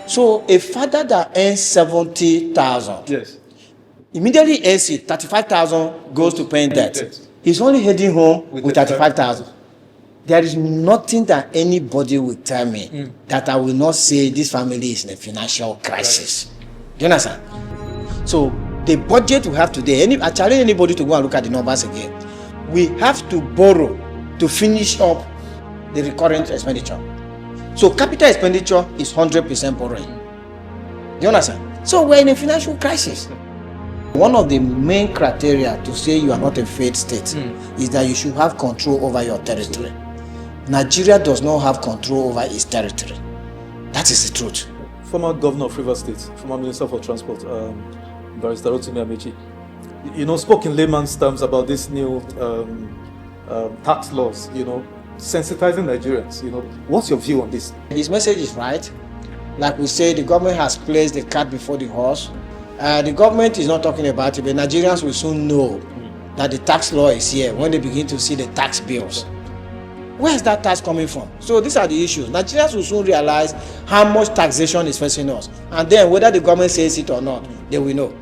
So a father that earns 70,000, yes, immediately earns it, 35,000 goes to paying debt. He's only heading home with 35,000. There is nothing that anybody will tell me that I will not say this family is in a financial crisis. Do you understand? So the budget we have today, I challenge anybody to go and look at the numbers again. We have to borrow to finish up the recurrent expenditure. So capital expenditure is 100% borrowing. Do you understand? So we're in a financial crisis. One of the main criteria to say you are not a failed state is that you should have control over your territory. Nigeria does not have control over its territory. That is the truth. Former governor of Rivers State, former minister for transport, Barrister Rotimi Amaechi, spoke in layman's terms about this new tax laws, sensitizing Nigerians. What's your view on this? His message is right. Like we say, the government has placed the cart before the horse. The government is not talking about it, but Nigerians will soon know that the tax law is here when they begin to see the tax bills. Where is that tax coming from? So these are the issues. Nigerians will soon realize how much taxation is facing us. And then whether the government says it or not, they will know.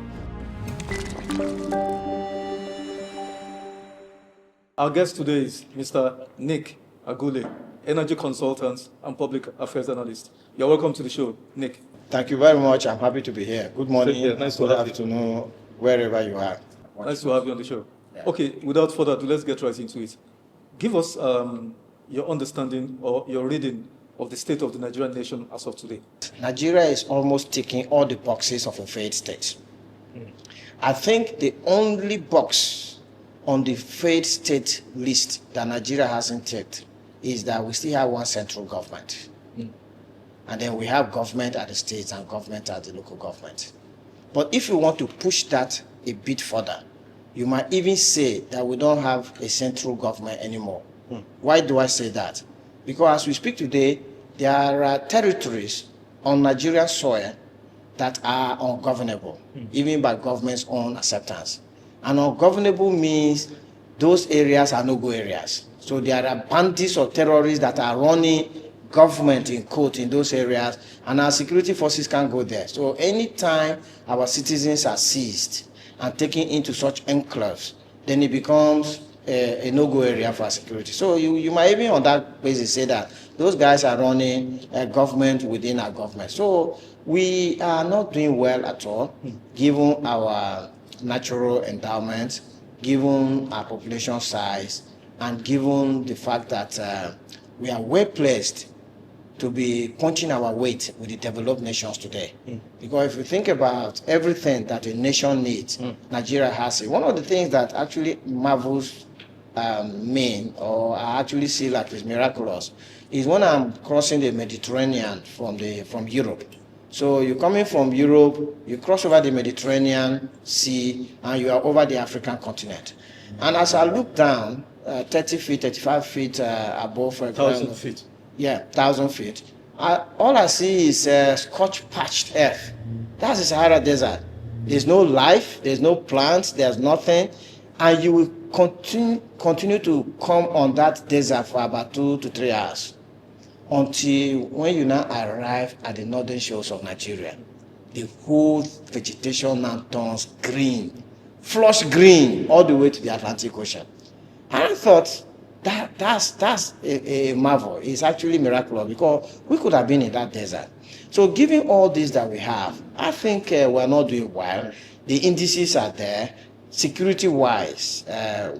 Our guest today is Mr. Nick Agule, energy consultant and public affairs analyst. You're welcome to the show, Nick. Thank you very much. I'm happy to be here. Good morning. Yeah, nice to have you. Afternoon, wherever you are. Nice to have you on the show. Yeah. Okay, without further ado, let's get right into it. Give us your understanding or your reading of the state of the Nigerian nation as of today. Nigeria is almost ticking all the boxes of a failed state. I think the only box on the failed state list that Nigeria hasn't ticked is that we still have one central government. And then we have government at the states and government at the local government. But if you want to push that a bit further, you might even say that we don't have a central government anymore. Why do I say that? Because as we speak today, there are territories on Nigerian soil that are ungovernable, even by government's own acceptance. And ungovernable means those areas are no-go areas. So there are bandits or terrorists that are running government in quote in those areas, and our security forces can't go there. So anytime our citizens are seized and taken into such enclaves, then it becomes a no-go area for our security. So you might even on that basis say that those guys are running a government within our government. So we are not doing well at all, given our natural endowment, given our population size, and given the fact that we are well placed to be punching our weight with the developed nations today. Because if you think about everything that a nation needs, Nigeria has it. One of the things that actually marvels me, or I actually see like is miraculous, is when I'm crossing the Mediterranean from Europe. So you're coming from Europe, you cross over the Mediterranean Sea, and you are over the African continent. And as I look down, 30 feet, 35 feet above, for example. 1,000 feet. Yeah, 1,000 feet. All I see is scorched-patched earth. That's the Sahara Desert. There's no life, there's no plants, there's nothing. And you will continue to come on that desert for about 2 to 3 hours until when you now arrive at the northern shores of Nigeria. The whole vegetation now turns green, flush green, all the way to the Atlantic Ocean. And I thought, that's a marvel. It's actually miraculous because we could have been in that desert. So given all this that we have, I think we're not doing well. The indices are there. Security-wise,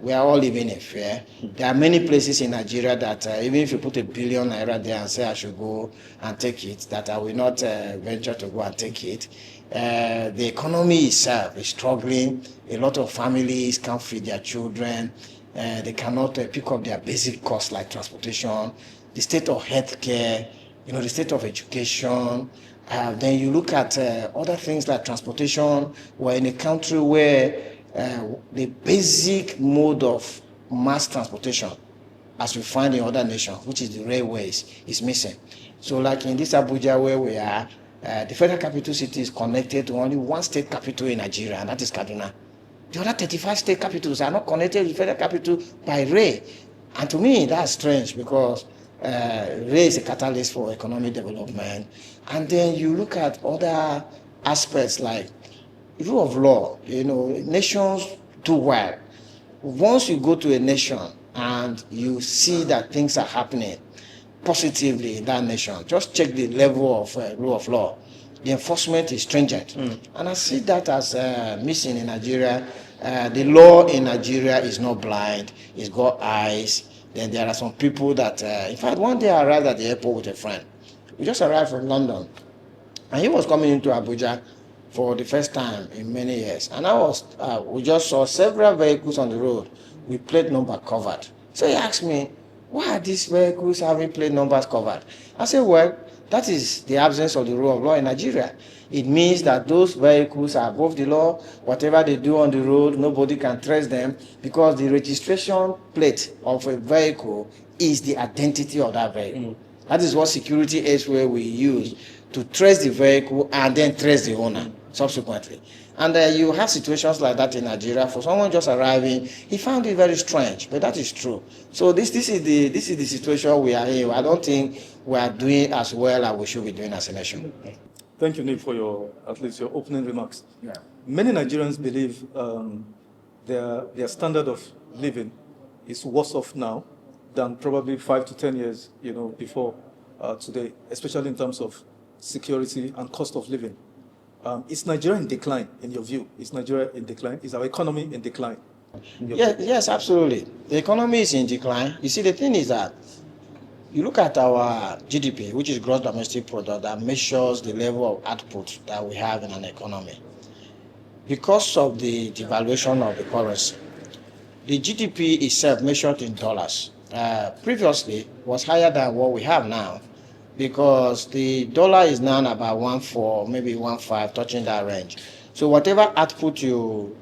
we are all living in fear. There are many places in Nigeria that even if you put ₦1 billion there and say I should go and take it, that I will not venture to go and take it. The economy itself is struggling. A lot of families can't feed their children. They cannot pick up their basic costs like transportation, the state of healthcare, the state of education. Then you look at other things like transportation. We're in a country where the basic mode of mass transportation, as we find in other nations, which is the railways, is missing. So like in this Abuja where we are, the federal capital city is connected to only one state capital in Nigeria, and that is Kaduna. The other 35 state capitals are not connected to the federal capital by rail. And to me, that's strange because raise a catalyst for economic development. And then you look at other aspects like rule of law. Nations do well. Once you go to a nation and you see that things are happening positively in that nation, just check the level of rule of law. The enforcement is stringent. And I see that as missing in Nigeria. The law in Nigeria is not blind, it's got eyes. Then there are some people that, in fact, one day I arrived at the airport with a friend. We just arrived from London, and he was coming into Abuja for the first time in many years. And we just saw several vehicles on the road with plate number covered. So he asked me, why are these vehicles having plate numbers covered? I said, well, that is the absence of the rule of law in Nigeria. It means that those vehicles are above the law. Whatever they do on the road, nobody can trace them, because the registration plate of a vehicle is the identity of that vehicle. That is what security aids will use to trace the vehicle and then trace the owner subsequently. And you have situations like that in Nigeria. For someone just arriving, he found it very strange, but that is true. So this is the situation we are in. I don't think we are doing as well as we should be doing as a nation. Thank you, Nick, for at least your opening remarks. Yeah. Many Nigerians believe their standard of living is worse off now than probably 5 to 10 years, before today, especially in terms of security and cost of living. Is Nigeria in decline, in your view? Is Nigeria in decline? Is our economy in decline? Yes, absolutely. The economy is in decline. You see, the thing is that you look at our GDP, which is gross domestic product, that measures the level of output that we have in an economy. Because of the devaluation of the currency, the GDP itself measured in dollars previously was higher than what we have now, because the dollar is now about 1.4, maybe 1.5, touching that range. So whatever output you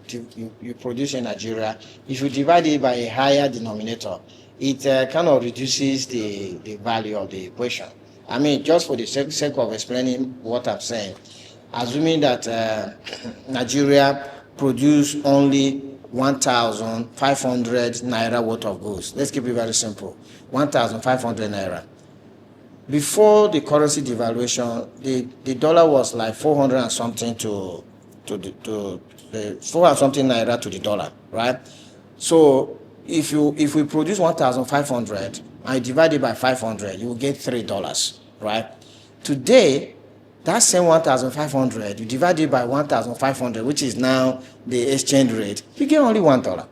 produce in Nigeria, if you divide it by a higher denominator, it kind of reduces the value of the equation. I mean, just for the sake of explaining what I'm saying, assuming that Nigeria produce only 1,500 naira worth of goods. Let's keep it very simple. 1,500 naira. Before the currency devaluation, the dollar was like 400 and something to 400 something naira to the dollar, right? So if we produce 1,500 and you divide it by 500, you will get $3, right? Today, that same 1,500, you divide it by 1,500, which is now the exchange rate, you get only $1.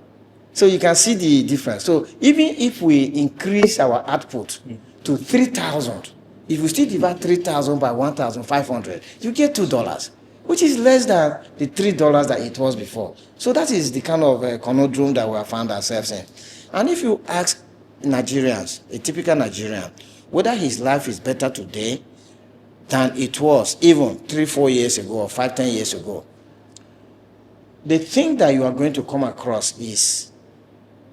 So you can see the difference. So even if we increase our output to 3,000, if you still divide 3,000 by 1,500, you get $2, which is less than the $3 that it was before. So that is the kind of conundrum that we have found ourselves in. And if you ask Nigerians, a typical Nigerian, whether his life is better today than it was even 3-4 years ago or 5-10 years ago, the thing that you are going to come across is,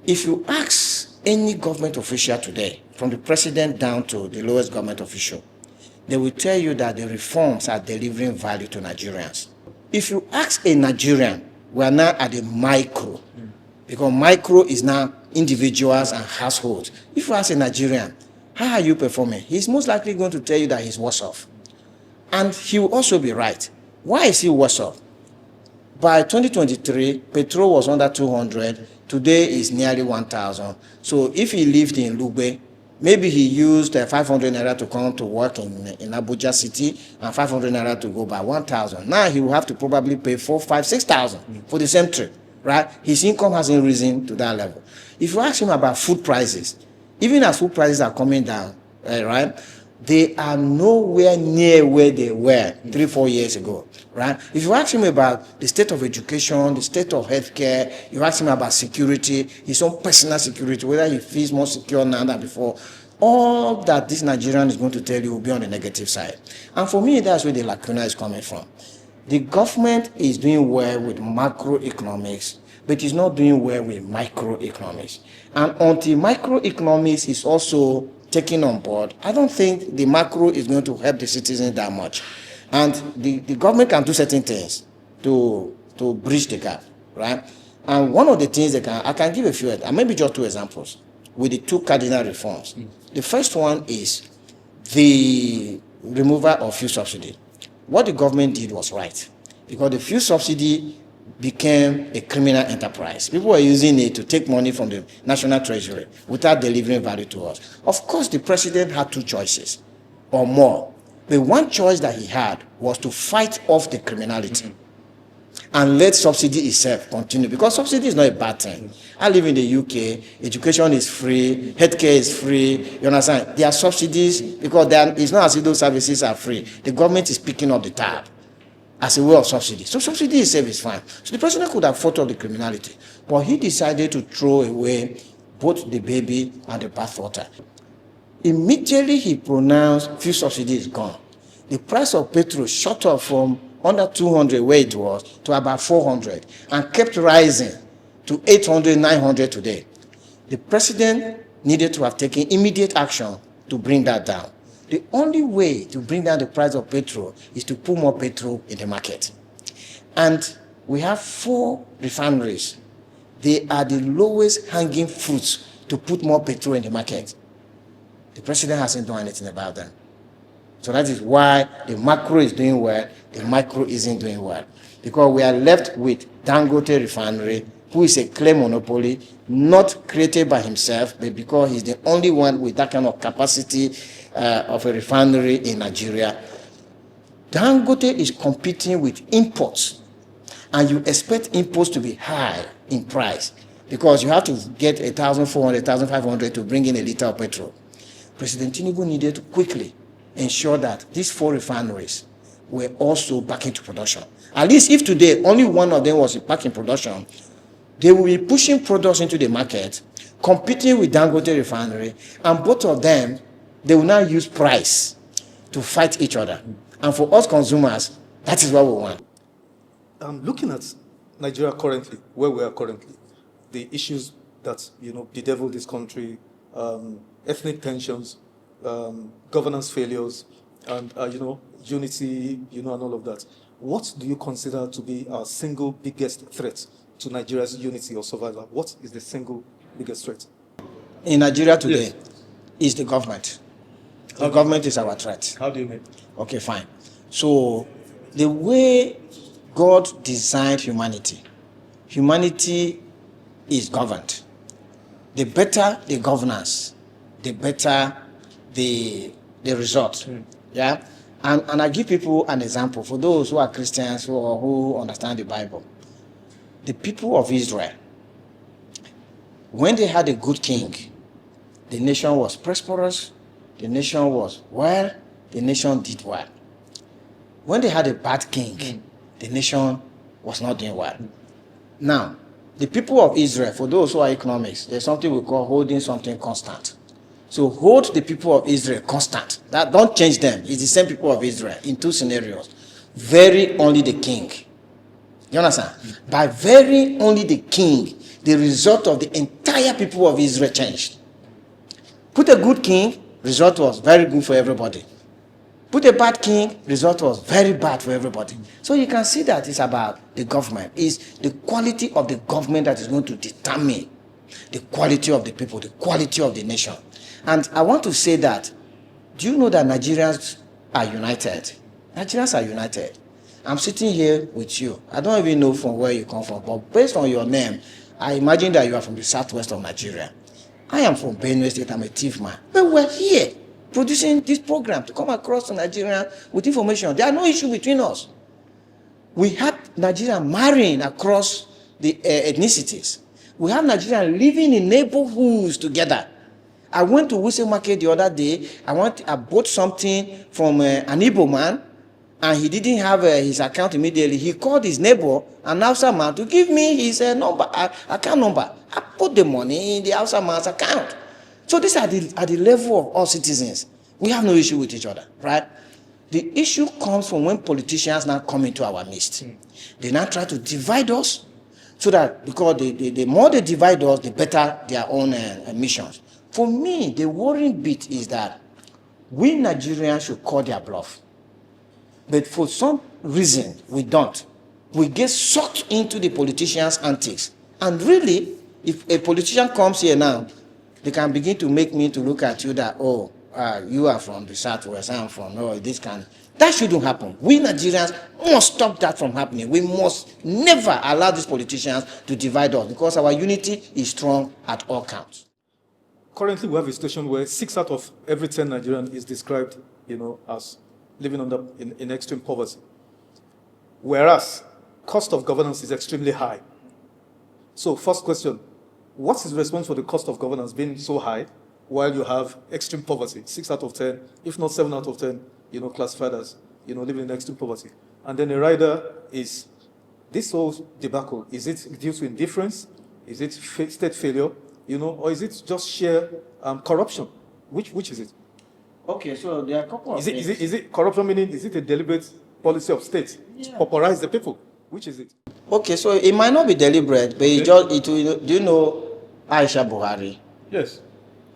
if you ask any government official today, from the president down to the lowest government official, they will tell you that the reforms are delivering value to Nigerians. If you ask a Nigerian, we are now at the micro, because micro is now individuals and households. If you ask a Nigerian, how are you performing? He's most likely going to tell you that he's worse off. And he will also be right. Why is he worse off? By 2023, petrol was under 200. Today is nearly 1,000. So if he lived in Lugbe, maybe he used 500 naira to come to work in Abuja city and 500 naira to go by 1,000. Now he will have to probably pay 4,000, 5,000, 6,000 for the same trip, right? His income hasn't risen to that level. If you ask him about food prices, even as food prices are coming down, right, they are nowhere near where they were 3-4 years ago, right? If you ask him about the state of education, the state of healthcare, you ask him about security, his own personal security, whether he feels more secure now than before, all that this Nigerian is going to tell you will be on the negative side. And for me, that's where the lacuna is coming from. The government is doing well with macroeconomics, but it's not doing well with microeconomics. And until microeconomics is also taken on board, I don't think the macro is going to help the citizens that much. And the government can do certain things to bridge the gap, right? And one of the things I can give a few, maybe just 2 examples, with the 2 cardinal reforms. The first one is the removal of fuel subsidy. What the government did was right, because the fuel subsidy became a criminal enterprise. People were using it to take money from the national treasury without delivering value to us. Of course, the president had two choices or more. The one choice that he had was to fight off the criminality and let subsidy itself continue, because subsidy is not a bad thing. I live in the UK, education is free, healthcare is free, you understand? There are subsidies because it's not as if those services are free. The government is picking up the tab as a way of subsidy. So subsidy itself is fine. So the president could have fought off the criminality, but he decided to throw away both the baby and the bathwater. Immediately he pronounced fuel subsidy is gone, the price of petrol shot up from under 200 where it was to about 400 and kept rising to 800, 900 today. The president needed to have taken immediate action to bring that down. The only way to bring down the price of petrol is to put more petrol in the market. And we have 4 refineries. They are the lowest hanging fruits to put more petrol in the market. The president hasn't done anything about them. So that is why the macro is doing well, the micro isn't doing well. Because we are left with Dangote Refinery, who is a clear monopoly, not created by himself, but because he's the only one with that kind of capacity of a refinery in Nigeria. Dangote is competing with imports, and you expect imports to be high in price because you have to get 1,400, 1,500 to bring in a liter of petrol. President Tinubu needed to quickly ensure that these 4 refineries were also back into production. At least if today only one of them was back in production, they will be pushing products into the market, competing with Dangote Refinery, and both of them, they will now use price to fight each other. And for us consumers, that is what we want. Looking at Nigeria currently, where we are currently, the issues that bedevil this country, ethnic tensions, governance failures, and unity, and all of that. What do you consider to be our single biggest threat to Nigeria's unity or survival? What is the single biggest threat? In Nigeria today, is the government. The government is our threat. How do you mean? Okay, fine. So the way God designed humanity is governed. The better the governance, the better the result. Yeah? And I give people an example for those who are Christians or who understand the Bible. The people of Israel, when they had a good king, the nation was prosperous, the nation was well, the nation did well. When they had a bad king, the nation was not doing well. Now, the people of Israel, for those who are economics, there's something we call holding something constant. So hold the people of Israel constant. That don't change them. It's the same people of Israel in 2 scenarios. Vary only the king. You understand? By varying only the king, the result of the entire people of Israel changed. Put a good king, result was very good for everybody. Put a bad king, result was very bad for everybody. So you can see that it's about the government. It's the quality of the government that is going to determine the quality of the people, the quality of the nation. And I want to say that, do you know that Nigerians are united? Nigerians are united. I'm sitting here with you. I don't even know from where you come from, but based on your name, I imagine that you are from the southwest of Nigeria. I am from Benue State. I'm a thief man. But we're here producing this program to come across to Nigeria with information. There are no issue between us. We have Nigeria marrying across the ethnicities. We have Nigeria living in neighborhoods together. I went to Wuse Market the other day. I bought something from an Igbo man, and he didn't have his account immediately. He called his neighbor, an Hausa man, to give me his account number. I put the money in the Hausa man's account. So these are the level of all citizens. We have no issue with each other, right? The issue comes from when politicians now come into our midst. They now try to divide us, so that because the more they divide us, the better their own missions. For me, the worrying bit is that we Nigerians should call their bluff. But for some reason, we don't. We get sucked into the politicians' antics. And really, if a politician comes here now they can begin to make me to look at you that, oh, you are from the Southwest, I'm from, oh, this kind. That shouldn't happen. We Nigerians must stop that from happening. We must never allow these politicians to divide us because our unity is strong at all counts. Currently, we have a situation where 6 out of every 10 Nigerians is described, as living in extreme poverty. Whereas, cost of governance is extremely high. So, first question, what's his response for the cost of governance being so high while you have extreme poverty? 6 out of 10, if not 7 out of 10, classified as, living in extreme poverty. And then a rider is, this whole debacle, is it due to indifference? Is it state failure? Or is it just sheer corruption? Which is it? Okay, so there are a couple of things. Is it corruption, meaning is it a deliberate policy of state to pauperize the people? Which is it? Okay, so it might not be deliberate, but do you know Aisha Buhari? Yes,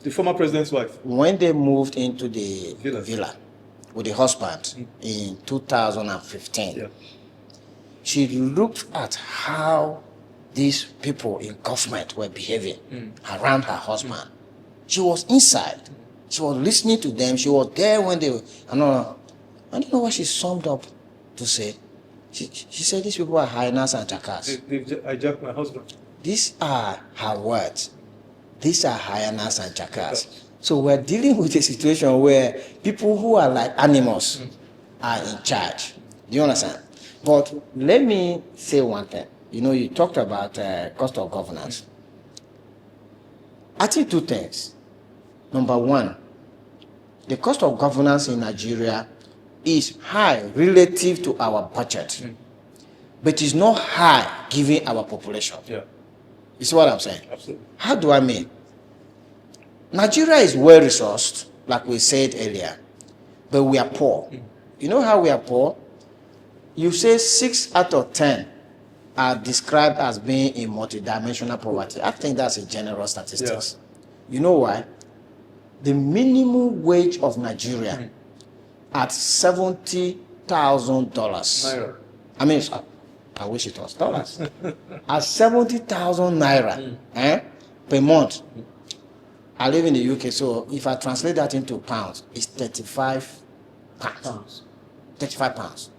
the former president's wife. When they moved into the villa with the husband in 2015, she looked at how these people in government were behaving around her husband. She was inside. She was listening to them. She was there when they were. I don't know what she summed up to say. She said these people are hyenas and jackals. They've hijacked my husband. These are her words. These are hyenas and jackals. So we're dealing with a situation where people who are like animals are in charge. Do you understand? But let me say one thing. You talked about cost of governance. I think 2 things. Number 1, the cost of governance in Nigeria is high relative to our budget, but it's not high given our population. Yeah. You see what I'm saying? Absolutely. How do I mean? Nigeria is well resourced, like we said earlier, but we are poor. You know how we are poor? You say 6 out of 10 are described as being in multidimensional poverty. I think that's a general statistics. Yeah. You know why? The minimum wage of Nigeria at $70,000. Naira. I mean, I wish it was dollars. At 70,000 naira per month. I live in the UK, so if I translate that into pounds, it's 35 pounds. 35 pounds.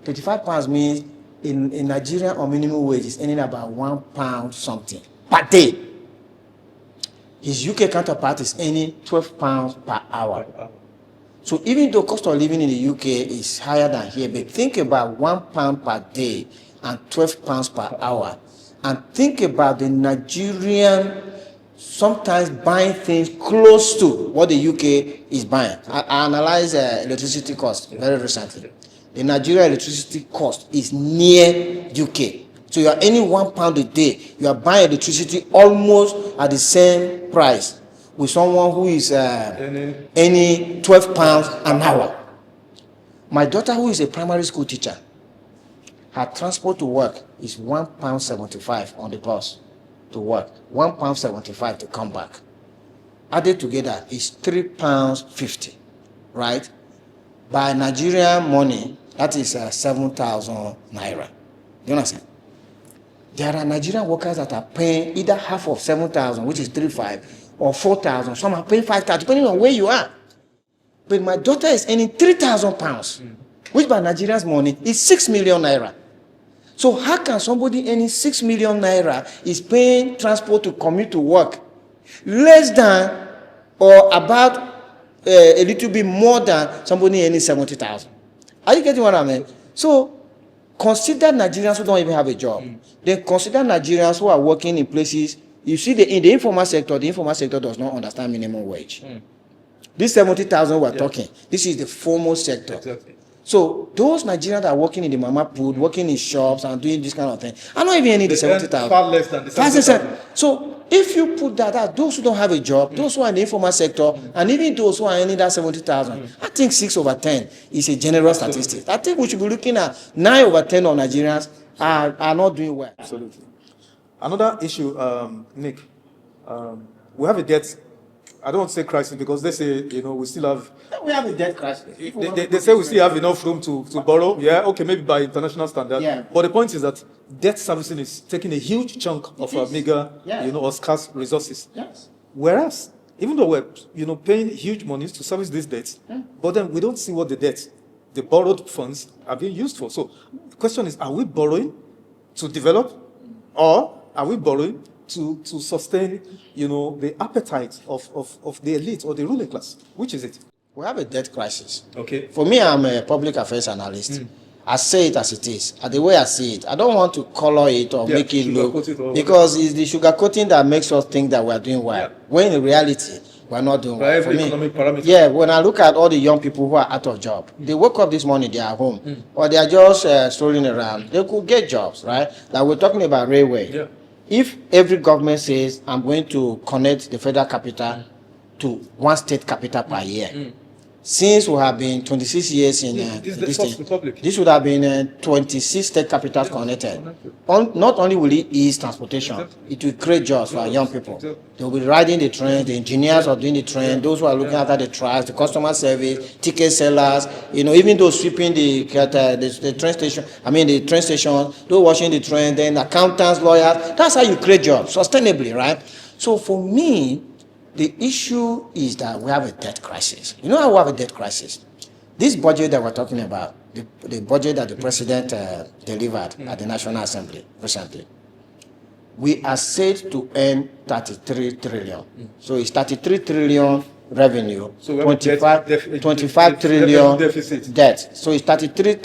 35 pounds means in Nigeria, our minimum wage is earning about £1 something per day. His UK counterpart is earning £12 per hour. So even though cost of living in the UK is higher than here, but think about £1 per day and £12 per hour, and think about the Nigerian sometimes buying things close to what the UK is buying. I analyzed electricity cost very recently. The Nigeria electricity cost is near UK. So you are earning £1 a day. You are buying electricity almost at the same price with someone who is earning £12 an hour. My daughter, who is a primary school teacher, her transport to work is £1.75 on the bus to work, £1.75 to come back. Added together is £3.50, right? By Nigerian money, that is 7,000 naira. You understand? There are Nigerian workers that are paying either half of 7,000, which is 3,500, or 4,000. Some are paying 5,000, depending on where you are. But my daughter is earning £3,000, which by Nigeria's money is 6 million naira. So how can somebody earning 6 million naira is paying transport to commute to work less than or about a little bit more than somebody earning 70,000? Are you getting what I mean? So consider Nigerians who don't even have a job. Then consider Nigerians who are working in places. You see, in the informal sector does not understand minimum wage. This 70,000 we're talking, this is the formal sector. Exactly. So those Nigerians that are working in the mama food, working in shops and doing this kind of thing, are not even earning the 70,000. Far less than the 70,000. So if you put that out, those who don't have a job, those who are in the informal sector, and even those who are earning that 70,000, I think 6/10 is a general statistic. I think we should be looking at 9/10 of Nigerians are not doing well. Absolutely. Another issue, Nick, we have a debt. I don't want to say crisis because they say, we still have... We have a debt crisis. They say we still have enough room to borrow. Yeah, okay, maybe by international standard. Yeah. But the point is that debt servicing is taking a huge chunk of our meager, or scarce resources. Yes. Whereas even though we're, paying huge monies to service these debts, but then we don't see what the borrowed funds are being used for. So the question is, are we borrowing to develop, or are we borrowing to sustain, the appetite of the elite or the ruling class? Which is it? We have a debt crisis. Okay. For me, I'm a public affairs analyst. I say it as it is, the way I see it. I don't want to color it or make it look, because it's the sugarcoating that makes us think that we're doing well. When in reality, we're not doing well. For me, yeah, when I look at all the young people who are out of job, they woke up this morning, they are home, or they are just strolling around. They could get jobs, right? Like we're talking about railway. Yeah. If every government says, I'm going to connect the federal capital to one state capital per year, since we have been 26 years in this would have been 26 state capitals connected. Not only will it ease transportation, it will create jobs for our young people. They will be riding the train, the engineers are doing the train, those who are looking after the tracks, the customer service, ticket sellers, even those sweeping the train station, the train station, those washing the train, then accountants, lawyers. That's how you create jobs sustainably, right? So for me, the issue is that we have a debt crisis. You know how we have a debt crisis? This budget that we're talking about, the budget that the president delivered at the National Assembly recently, we are said to earn 33 trillion. So it's 33 trillion revenue, so 25 trillion debt. So it's 33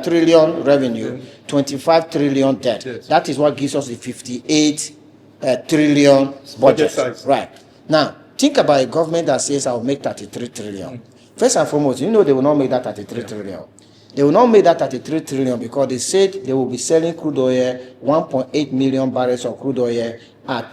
trillion revenue, 25 trillion debt. Yes. That is what gives us the 58 trillion budget. Right. Now, think about a government that says, I'll make 33 trillion. First and foremost, they will not make that 33 trillion. They will not make that 33 trillion because they said they will be selling crude oil, 1.8 million barrels of crude oil at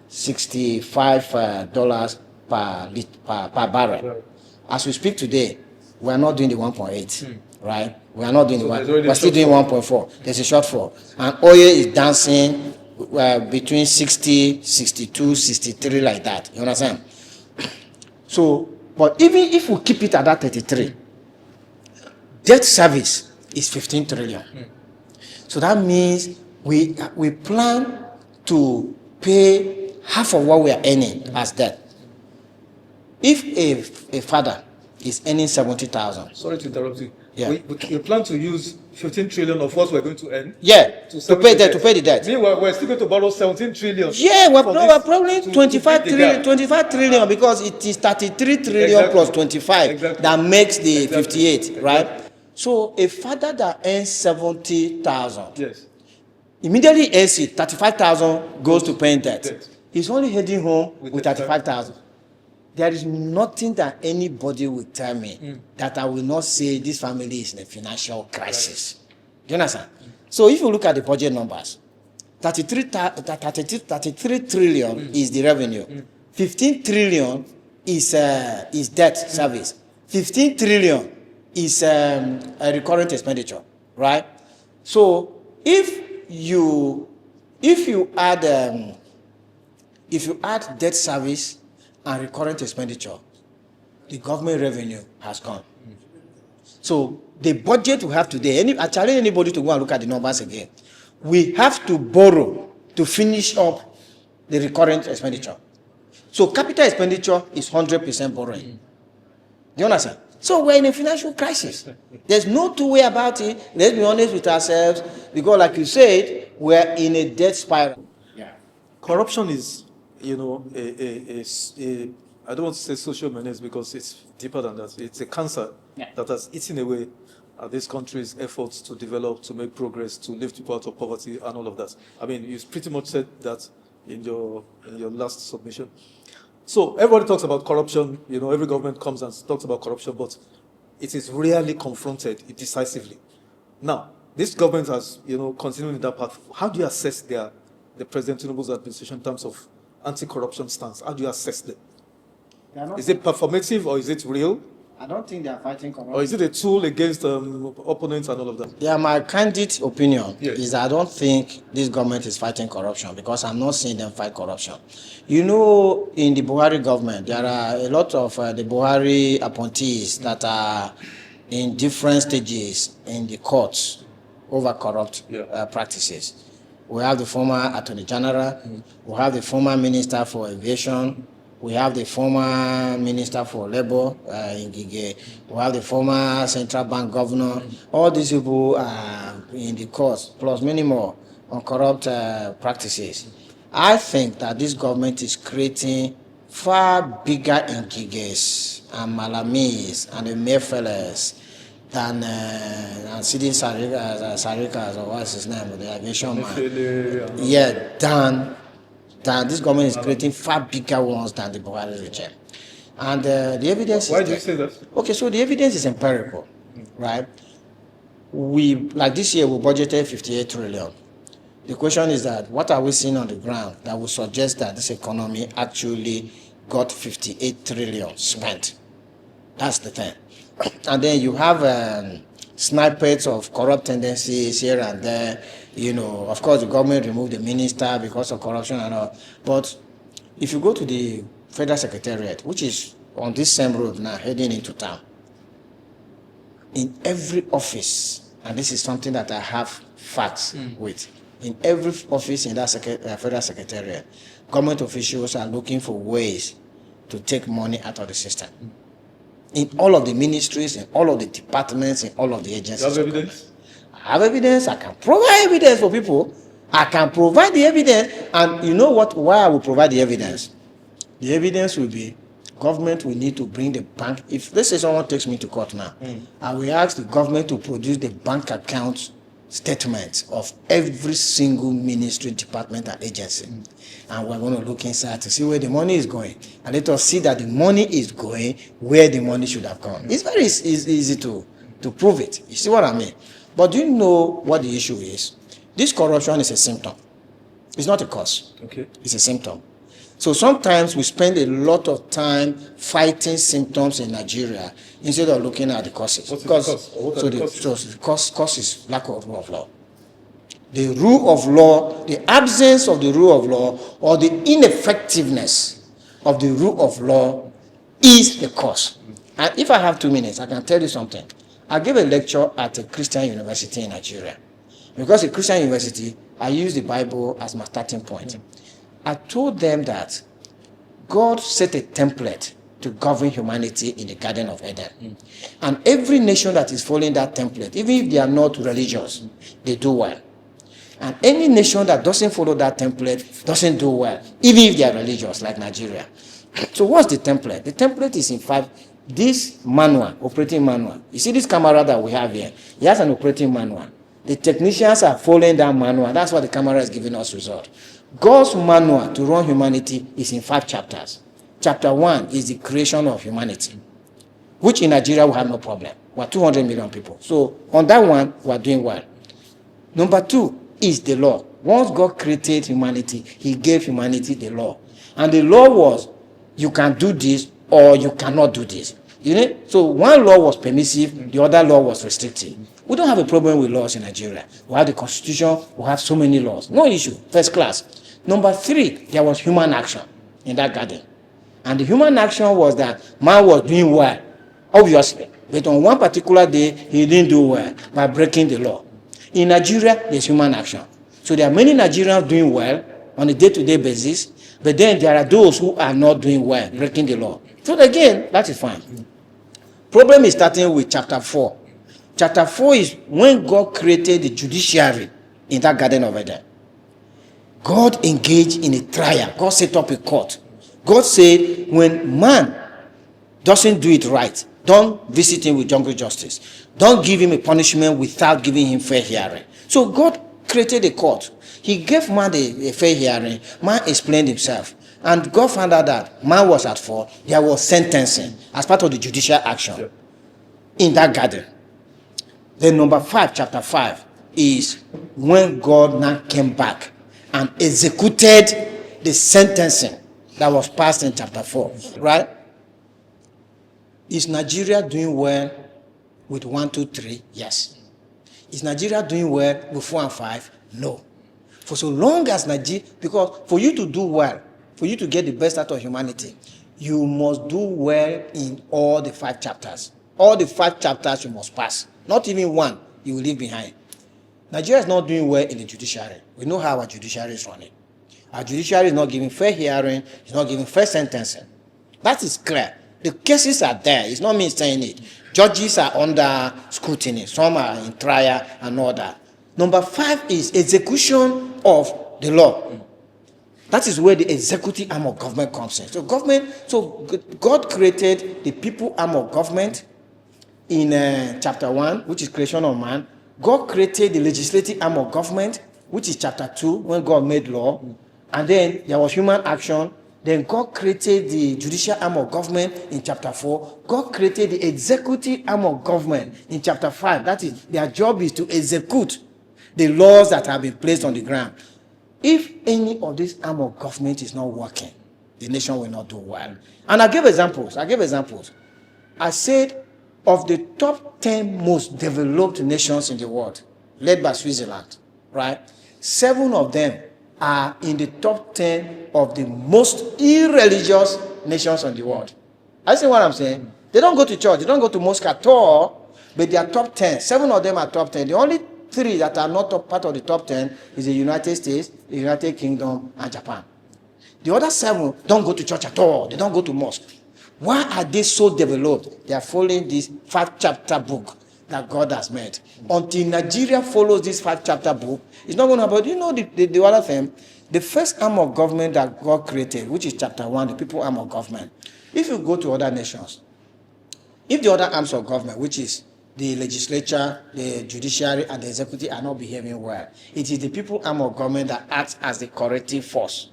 $65 per barrel. As we speak today, we are not doing the 1.8, right? We are not doing the 1. We're still doing 1.4. There's a shortfall. And oil is dancing between 60, 62, 63, like that. You understand? So, but even if we keep it at that 33, debt service is 15 trillion. So that means we plan to pay half of what we are earning as debt. If a father is earning 70,000. Sorry to interrupt you. Yeah. We plan to use 15 trillion of what we're going to earn. Yeah, to pay the debt. Meanwhile, we're still going to borrow 17 trillion. Yeah, we're probably 25 trillion because it is 33 trillion plus 25 that makes the 58, right? So a father that earns 70,000, yes, immediately earns it, 35,000 goes to paying debt. Yes. He's only heading home with 35,000. There is nothing that anybody will tell me that I will not say this family is in a financial crisis. Do you understand? So if you look at the budget numbers, 33 trillion is the revenue. 15 trillion is debt service. 15 trillion is a recurrent expenditure, right? So if you add debt service and recurrent expenditure, the government revenue has gone. So the budget we have today, I challenge anybody to go and look at the numbers again. We have to borrow to finish up the recurrent expenditure. So capital expenditure is 100% borrowing. Do you understand? So we're in a financial crisis. There's no two way about it. Let's be honest with ourselves, because like you said, we're in a debt spiral. Yeah. Corruption is, I don't want to say social menace because it's deeper than that. It's a cancer that has eaten away at this country's efforts to develop, to make progress, to lift people out of poverty and all of that. You pretty much said that in your last submission. So everybody talks about corruption, every government comes and talks about corruption, but it is rarely confronted decisively. Now, this government has, continuing in that path. How do you assess the President Tinubu's administration in terms of anti-corruption stance? How do you assess them? Is it performative or is it real? I don't think they are fighting corruption. Or is it a tool against opponents and all of that? Yeah, my candid opinion is I don't think this government is fighting corruption because I'm not seeing them fight corruption. In the Buhari government, there are a lot of the Buhari appointees that are in different stages in the courts over corrupt practices. We have the former Attorney General, we have the former Minister for Aviation, We have the former Minister for Labor in Gige. We have the former Central Bank Governor. All these people are in the course, plus many more on corrupt practices. I think that this government is creating far bigger Ngiges and Malamis and the Mayfellas than Sidi Sarikas, or what's his name, the aviation man. Yeah, than this government is creating far bigger ones than the Buhari regime. And the evidence Why do you say that? Okay, so the evidence is empirical, right? We, like this year, we budgeted 58 trillion. The question is that what are we seeing on the ground that would suggest that this economy actually got 58 trillion spent? That's the thing. And then you have snippets of corrupt tendencies here and there. You know, of course, the government removed the minister because of corruption and all. But if you go to the Federal Secretariat, which is on this same road now, heading into town, in every office, and this is something that I have facts with, in every office in that Federal Secretariat, government officials are looking for ways to take money out of the system. In all of the ministries, in all of the departments, in all of the agencies. You have evidence? I have evidence. I can provide evidence for people. I can provide the evidence. And you know what? Why I will provide the evidence? The evidence will be government will need to bring the bank. If let's say someone takes me to court now, I will ask the government to produce the bank account statements of every single ministry, department, and agency. And we're going to look inside to see where the money is going. And let us see that the money is going where the money should have gone. It's very easy to prove it. You see what I mean? But do you know what the issue is? This corruption is a symptom. It's not a cause. Okay. It's a symptom. So sometimes we spend a lot of time fighting symptoms in Nigeria instead of looking at the causes. What's the cause? Or what are the causes? So the cause is lack of rule of law. The rule of law, the absence of the rule of law, or the ineffectiveness of the rule of law is the cause. And if I have 2 minutes, I can tell you something. I gave a lecture at a Christian university in Nigeria. Because a Christian university, I use the Bible as my starting point. I told them that God set a template to govern humanity in the Garden of Eden. And every nation that is following that template, even if they are not religious, they do well. And any nation that doesn't follow that template doesn't do well, even if they are religious, like Nigeria. So what's the template? The template is in fact this manual, operating manual. You see this camera that we have here? It has an operating manual. The technicians are following that manual. That's why the camera is giving us result. God's manual to run humanity is in 5 chapters. Chapter 1 is the creation of humanity, which in Nigeria we have no problem. We're 200 million people. So on that one, we're doing well. Number 2 is the law. Once God created humanity, he gave humanity the law. And the law was, you can do this or you cannot do this. You know? So one law was permissive, the other law was restrictive. We don't have a problem with laws in Nigeria. We have the constitution, we have so many laws. No issue, first class. Number 3, there was human action in that garden. And the human action was that man was doing well, obviously. But on one particular day, he didn't do well by breaking the law. In Nigeria, there's human action. So there are many Nigerians doing well on a day-to-day basis, but then there are those who are not doing well, breaking the law. So again, that is fine. Problem is starting with chapter 4. Chapter 4 is when God created the judiciary in that Garden of Eden. God engaged in a trial. God set up a court. God said, when man doesn't do it right, don't visit him with jungle justice. Don't give him a punishment without giving him fair hearing. So God created a court. He gave man a fair hearing. Man explained himself. And God found out that man was at fault. There was sentencing as part of the judicial action in that garden. Then number 5, chapter 5, is when God now came back and executed the sentencing that was passed in chapter 4, right? Is Nigeria doing well with 1, 2, 3? Yes. Is Nigeria doing well with 4 and 5? No. For so long as Nigeria, because for you to do well, for you to get the best out of humanity, you must do well in all the 5 chapters. All the 5 chapters you must pass. Not even one you will leave behind. Nigeria is not doing well in the judiciary. We know how our judiciary is running. Our judiciary is not giving fair hearing, it's not giving fair sentencing. That is clear. The cases are there. It's not me saying it. Judges are under scrutiny. Some are in trial and all that. Number 5 is execution of the law. That is where the executive arm of government comes in. So God created the people arm of government in chapter 1, which is creation of man. God created the legislative arm of government, which is chapter 2, when God made law. And then there was human action. Then God created the judicial arm of government in chapter 4. God created the executive arm of government in chapter 5. That is, their job is to execute the laws that have been placed on the ground. If any of this arm of government is not working, the nation will not do well. And I gave examples. I said, of the top 10 most developed nations in the world, led by Switzerland, right? 7 of them are in the top 10 of the most irreligious nations in the world. I see what I'm saying? They don't go to church. They don't go to mosque at all, but they are top 10. 7 of them are top 10. The only 3 that are not part of the top 10 is the United States, the United Kingdom, and Japan. The other 7 don't go to church at all. They don't go to mosque. Why are they so developed? They are following this 5-chapter book that God has made. Until Nigeria follows this 5-chapter book, it's not going to happen. You know the other thing? The first arm of government that God created, which is chapter 1, the people arm of government. If you go to other nations, if the other arms of government, which is the legislature, the judiciary, and the executive are not behaving well, it is the people arm of government that acts as the corrective force.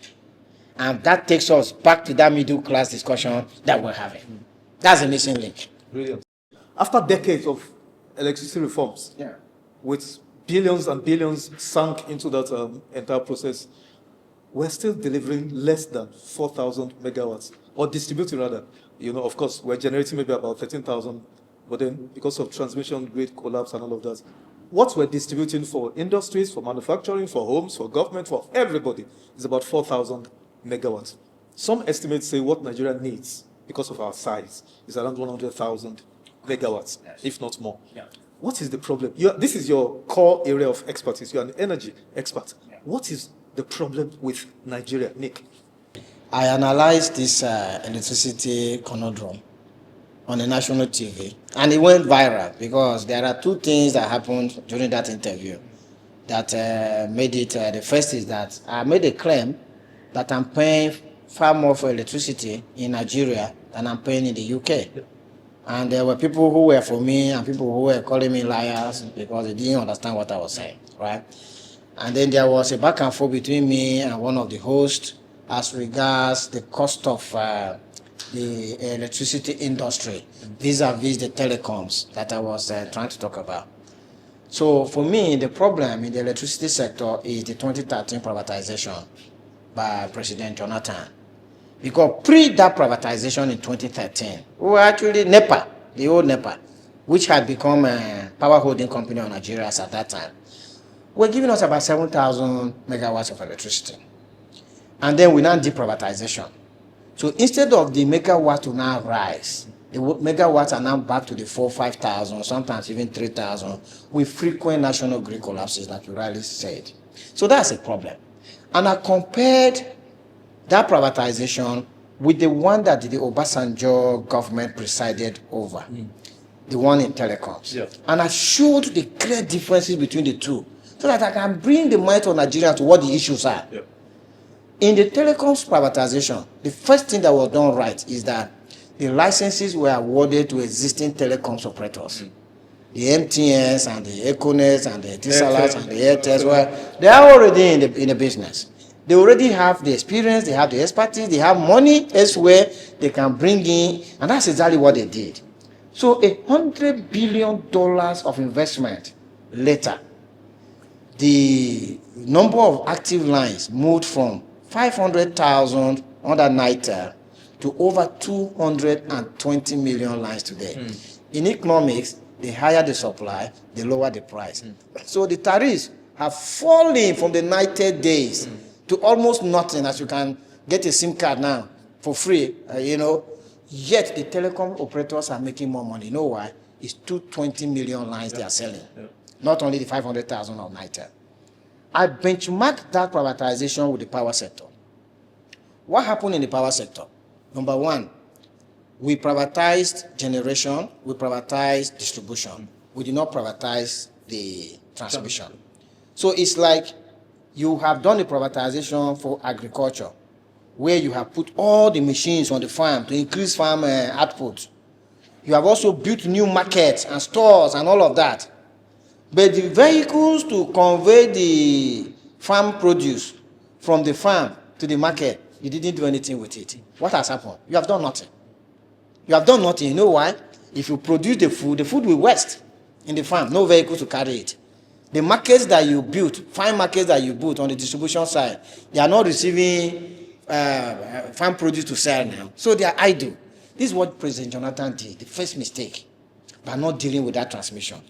And that takes us back to that middle class discussion that we're having. That's a missing link. Brilliant. After decades of electricity reforms, with billions and billions sunk into that entire process, we're still delivering less than 4,000 megawatts, or distributing rather. You know, of course, we're generating maybe about 13,000, but then because of transmission grid collapse and all of that, what we're distributing for industries, for manufacturing, for homes, for government, for everybody is about 4,000 megawatts. Some estimates say what Nigeria needs, because of our size, is around 100,000 megawatts, if not more. What is the problem? This is your core area of expertise. You're an energy expert. What is the problem with Nigeria, Nick? I analyzed this electricity conundrum on a national TV, and it went viral because there are 2 things that happened during that interview that made it. The first is that I made a claim that I'm paying far more for electricity in Nigeria than I'm paying in the UK. And there were people who were for me and people who were calling me liars because they didn't understand what I was saying, right? And then there was a back and forth between me and one of the hosts as regards the cost of the electricity industry vis-a-vis the telecoms that I was trying to talk about. So for me, the problem in the electricity sector is the 2013 privatization by President Jonathan. Because pre that privatization in 2013, we were actually NEPA, the old NEPA, which had become a power holding company of Nigeria at that time, were giving us about 7,000 megawatts of electricity. And then we now did privatization. So instead of the megawatts to now rise, the megawatts are now back to the 4,000, 5,000, sometimes even 3,000, with frequent national grid collapses, like Iroele said. So that's a problem. And I compared that privatization with the one that the Obasanjo government presided over, the one in telecoms. And I showed the clear differences between the two so that I can bring the mind of Nigeria to what the issues are. In the telecoms privatization, the first thing that was done right is that the licenses were awarded to existing telecoms operators. The MTNs and the Econet and the Etisalat and the Airtels, they are already in the business. They already have the experience, they have the expertise, they have money elsewhere they can bring in, and that's exactly what they did. So $100 billion of investment later, the number of active lines moved from 500,000 under NITA to over 220 million lines today. In economics, the higher the supply, the lower the price. So the tariffs have fallen from the 90 days to almost nothing, as you can get a SIM card now for free, Yet the telecom operators are making more money. You know why? It's 220 million lines they are selling, not only the 500,000 of NITA. I benchmarked that privatization with the power sector. What happened in the power sector? Number one, We privatized generation, we privatized distribution. We did not privatize the transmission. So it's like you have done a privatization for agriculture, where you have put all the machines on the farm to increase farm output. You have also built new markets and stores and all of that. But the vehicles to convey the farm produce from the farm to the market, you didn't do anything with it. What has happened? You have done nothing. You have done nothing. You know why? If you produce the food will waste in the farm. No vehicle to carry it. The markets that you built, farm markets that you built on the distribution side, they are not receiving farm produce to sell now. So they are idle. This is what President Jonathan did, the first mistake, by not dealing with that transmission.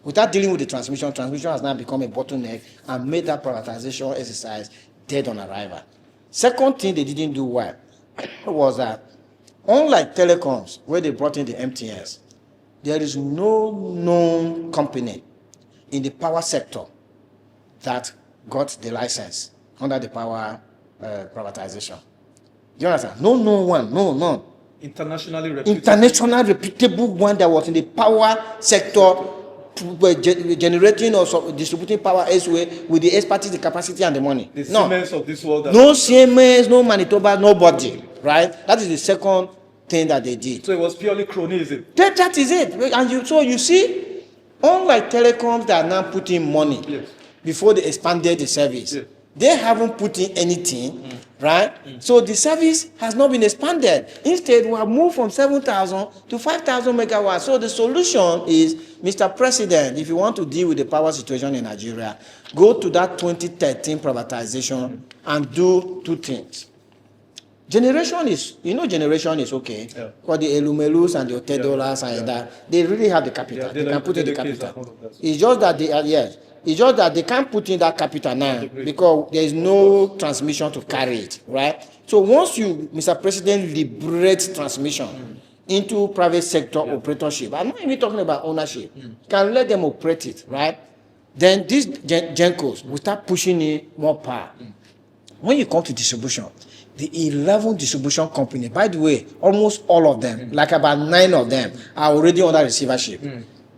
Without dealing with the transmission has now become a bottleneck and made that privatization exercise dead on arrival. Second thing they didn't do well was that, unlike telecoms, where they brought in the MTNs, there is no known company in the power sector that got the license under the power privatization. Do you understand? No one, none. Internationally reputable. International reputable one that was in the power sector, generating or distributing power elsewhere with the expertise, the capacity, and the money. The Siemens of this world. No Siemens, no Manitoba, nobody. Right? That is the second thing that they did. So it was purely cronyism. That is it. And so you see, unlike telecoms that are now putting money before they expanded the service, they haven't put in anything, right? So the service has not been expanded. Instead, we have moved from 7,000 to 5,000 megawatts. So the solution is, Mr. President, if you want to deal with the power situation in Nigeria, go to that 2013 privatization and do two things. Generation is okay. For the Elumelus and the Otedolas and that, they really have the capital. They can put in the capital. It's just that it's just that they can't put in that capital now because there is no transmission to carry it, right? So once you, Mr. President, liberate transmission into private sector operatorship, I'm not even talking about ownership, can let them operate it, right? Then these gencos will start pushing in more power. When you come to distribution, the 11 distribution companies, by the way, almost all of them, like about 9 of them, are already under receivership.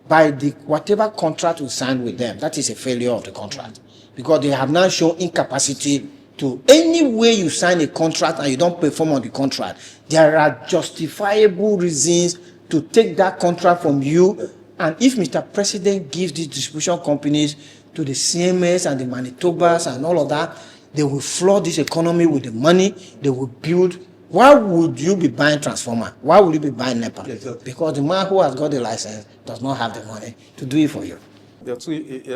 By the whatever contract we sign with them, that is a failure of the contract. Because they have now shown incapacity to, any way you sign a contract and you don't perform on the contract, there are justifiable reasons to take that contract from you. And if Mr. President gives these distribution companies to the CMS and the Manitobas and all of that, they will flood this economy with the money, they will build. Why would you be buying transformer? Why would you be buying NEPA? Exactly. Because the man who has got the license does not have the money to do it for you. There are two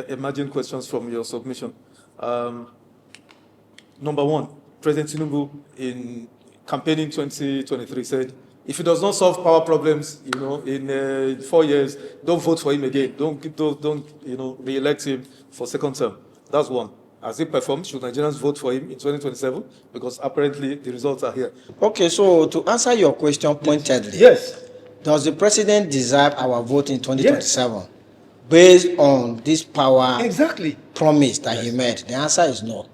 emerging questions from your submission. Number one, President Tinubu in campaigning 2023 said, if he does not solve power problems, in 4 years, don't vote for him again. Don't re-elect him for second term. That's one. Has he performed? Should Nigerians vote for him in 2027? Because apparently the results are here. Okay, so to answer your question pointedly, yes. Does the president deserve our vote in 2027 yes. based on this power promise that he made? The answer is no.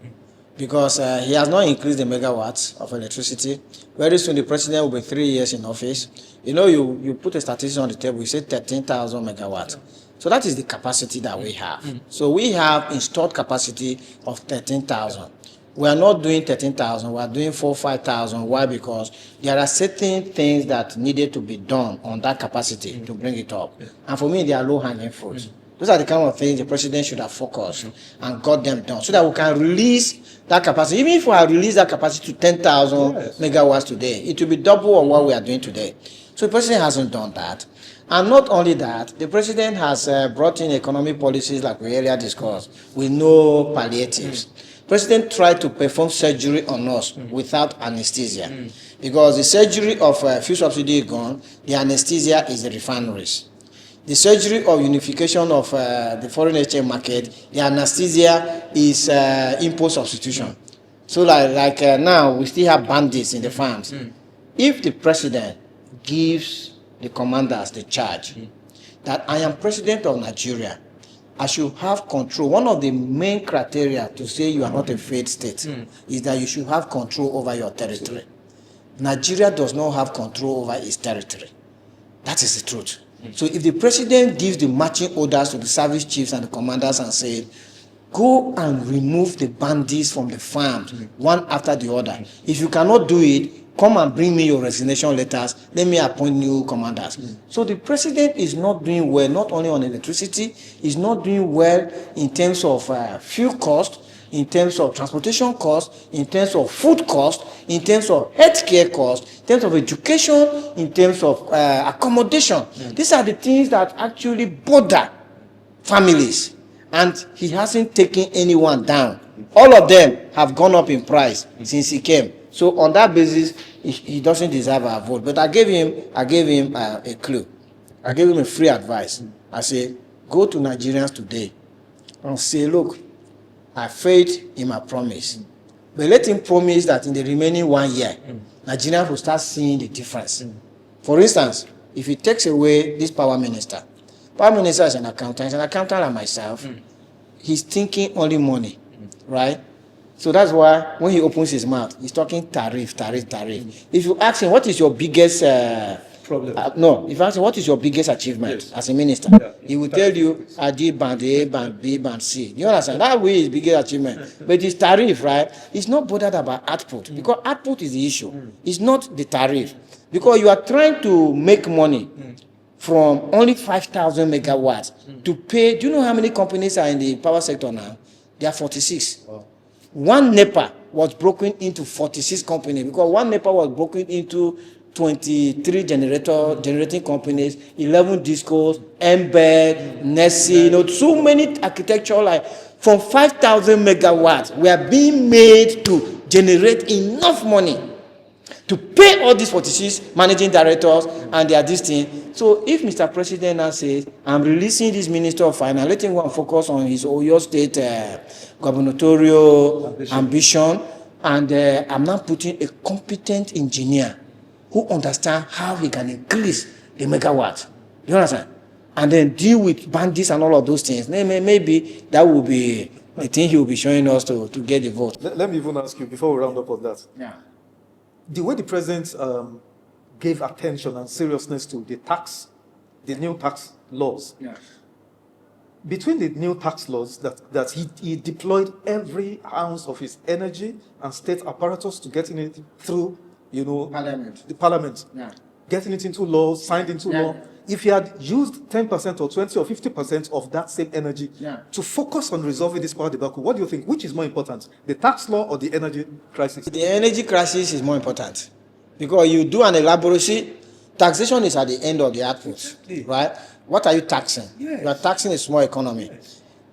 Because he has not increased the megawatts of electricity. Very soon the president will be 3 years in office. You put a statistic on the table, you say 13,000 megawatts. So that is the capacity that we have. So we have installed capacity of 13,000. We are not doing 13,000, we are doing 4,000, 5,000. Why? Because there are certain things that needed to be done on that capacity to bring it up. And for me, they are low-hanging fruits. Those are the kind of things the president should have focused and got them done so that we can release that capacity. Even if we have released that capacity to 10,000 megawatts today, it will be double of what we are doing today. So the president hasn't done that. And not only that, the president has brought in economic policies like we earlier discussed with no palliatives. President tried to perform surgery on us without anesthesia because the surgery of fuel subsidy is gone, the anesthesia is the refineries. The surgery of unification of the foreign exchange market, the anesthesia is import substitution. So like now, we still have bandits in the farms. If the president gives the commanders the charge that I am president of Nigeria, I should have control. One of the main criteria to say you are not a failed state is that you should have control over your territory. Nigeria does not have control over its territory. That is the truth. So if the president gives the marching orders to the service chiefs and the commanders and says, go and remove the bandits from the farms, one after the other. If you cannot do it, come and bring me your resignation letters. Let me appoint new commanders. So the president is not doing well, not only on electricity, he's not doing well in terms of fuel cost, in terms of transportation cost, in terms of food cost, in terms of healthcare cost, in terms of education, in terms of accommodation. These are the things that actually bother families. And he hasn't taken anyone down. All of them have gone up in price since he came. So on that basis, he doesn't deserve our vote. But I gave him a clue. I gave him a free advice. I say, go to Nigerians today and say, look, I failed in my promise. But let him promise that in the remaining 1 year, Nigerians will start seeing the difference. For instance, if he takes away this power minister is an accountant. He's an accountant like myself. He's thinking only money, right? So that's why when he opens his mouth, he's talking tariff. If you ask him, what is your biggest problem? No, if you ask him, what is your biggest achievement as a minister? He will tell you, I did band A, band B, band C. You understand? That way is biggest achievement. But it's tariff, right? He's not bothered about output because output is the issue. It's not the tariff. Because you are trying to make money from only 5,000 megawatts to pay. Do you know how many companies are in the power sector now? There are 46. Wow. One NEPA was broken into 46 companies because one NEPA was broken into 23 generating companies, 11 discos, Embed, Nessie, so many architecture, like from 5,000 megawatts were being made to generate enough money to pay all these 46 managing directors and their this thing. So if Mr. President now says, I'm releasing this Minister of Finance, let him go and focus on his Oyo State gubernatorial ambition, and I'm now putting a competent engineer who understands how he can increase the megawatt. You understand? And then deal with bandits and all of those things. Maybe that will be the thing he will be showing us to get the vote. Let me even ask you, before we round up on that. Yeah. The way the president gave attention and seriousness to the new tax laws. Yeah. Between the new tax laws that he deployed every ounce of his energy and state apparatus to getting it through, the parliament, getting it into law, signed into law. If he had used 10% or 20 or 50% of that same energy to focus on resolving this power debacle, what do you think? Which is more important, the tax law or the energy crisis? The energy crisis is more important because you do an elaboracy. Taxation is at the end of the output, right? What are you taxing? Yes. You are taxing a small economy.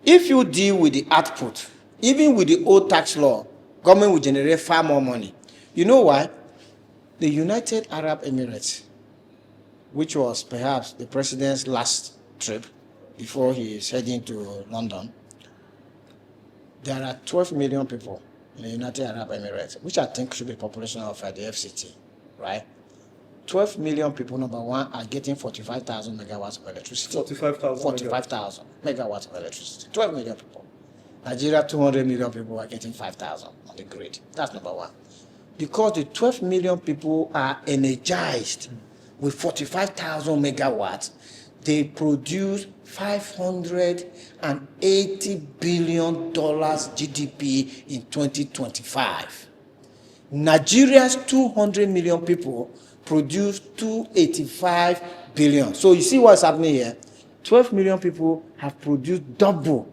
If you deal with the output, even with the old tax law, government will generate far more money. You know why? The United Arab Emirates, which was perhaps the president's last trip before he is heading to London, there are 12 million people in the United Arab Emirates, which I think should be the population of the FCT, right? 12 million people, number one, are getting 45,000 megawatts of electricity. 45,000 megawatts of electricity. 12 million people. Nigeria, 200 million people are getting 5,000 on the grid. That's number one. Because the 12 million people are energized with 45,000 megawatts, they produce $580 billion GDP in 2025. Nigeria's 200 million people produce 285 billion. So you see what's happening here? 12 million people have produced double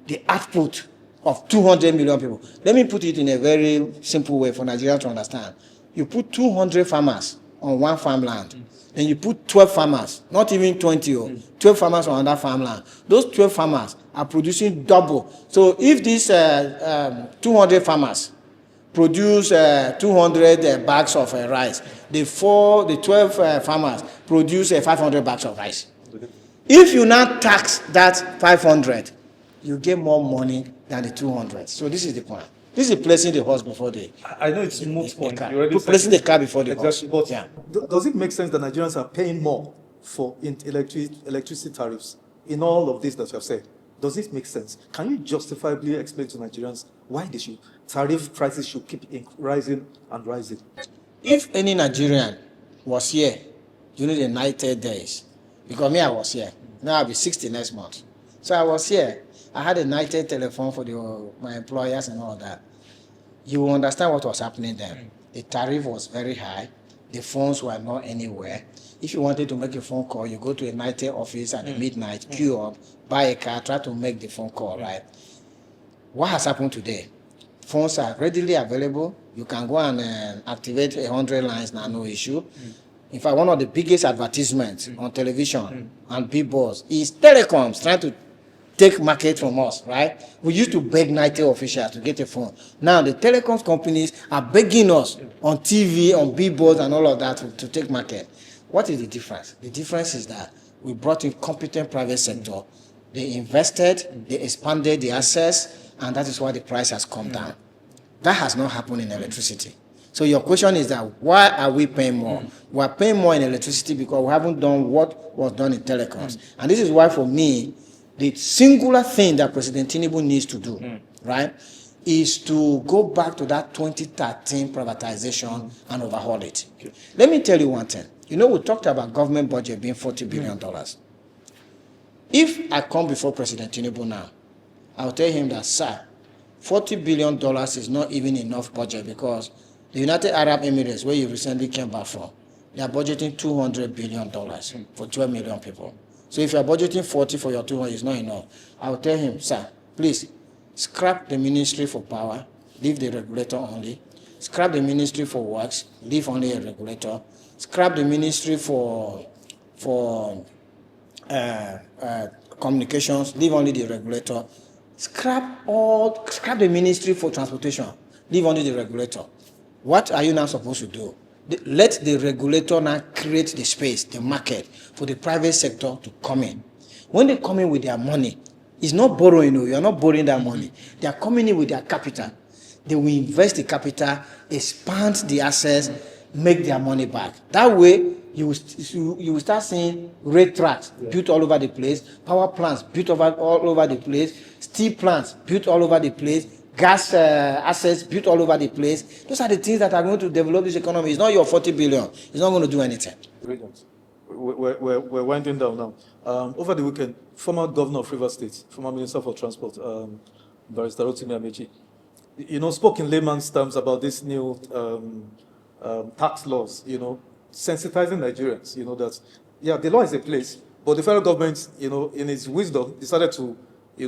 the output of 200 million people. Let me put it in a very simple way for Nigeria to understand. You put 200 farmers on one farmland, and you put 12 farmers, not even 20, 12 farmers on another farmland. Those 12 farmers are producing double. So if these 200 farmers produce 200 bags of rice, the 12 farmers produce 500 bags of rice. If you now tax that 500, you get more money than the 200. So this is the point. This is placing the horse before the... I know it's a moot point. Placing the car before the horse. But does it make sense that Nigerians are paying more for electricity tariffs in all of this that you have said? Does it make sense? Can you justifiably explain to Nigerians why tariff prices should keep rising and rising? If any Nigerian was here during the 90 days, because me, I was here. Now I'll be 60 next month. So I was here. I had a 90 telephone for my employers and all that. You will understand what was happening there. The tariff was very high. The phones were not anywhere. If you wanted to make a phone call, you go to a 90 office at midnight, queue up, buy a car, try to make the phone call, right? What has happened today? Phones are readily available. You can go and activate 100 lines now, no issue. In fact, one of the biggest advertisements on television and billboards is telecoms trying to take market from us, right? We used to beg 90 officials to get a phone. Now the telecoms companies are begging us on TV, on billboards and all of that to take market. What is the difference? The difference is that we brought in competent private sector. They invested, they expanded the access, and that is why the price has come down. That has not happened in electricity. So your question is that why are we paying more? We are paying more in electricity because we haven't done what was done in telecoms. And this is why, for me, the singular thing that President Tinubu needs to do, right, is to go back to that 2013 privatization and overhaul it. Okay. Let me tell you one thing. You know, we talked about government budget being $40 billion. If I come before President Tinubu now, I'll tell him that, sir, $40 billion is not even enough budget because the United Arab Emirates, where you recently came back from, they are budgeting $200 billion for 12 million people. So if you are budgeting 40 for your 200, it's not enough. I'll tell him, sir, please scrap the Ministry for Power, leave the regulator only. Scrap the Ministry for Works, leave only a regulator. Scrap the Ministry for Communications, leave only the regulator. Scrap the Ministry for Transportation, leave only the regulator. What are you now supposed to do? Let the regulator now create the space, the market, for the private sector to come in. When they come in with their money, it's not borrowing, you are not borrowing that money. They are coming in with their capital. They will invest the capital, expand the assets, make their money back. That way, you will start seeing rail tracks built all over the place, power plants built all over the place, steel plants built all over the place, gas assets built all over the place. Those are the things that are going to develop this economy. It's not your 40 billion. It's not going to do anything. Brilliant. We're winding down now. Over the weekend, former governor of Rivers State, former Minister for Transport, Barrister Rotimi Amaechi, spoke in layman's terms about this new tax laws, sensitizing Nigerians, that, the law is in place, but the federal government, in its wisdom, decided to, be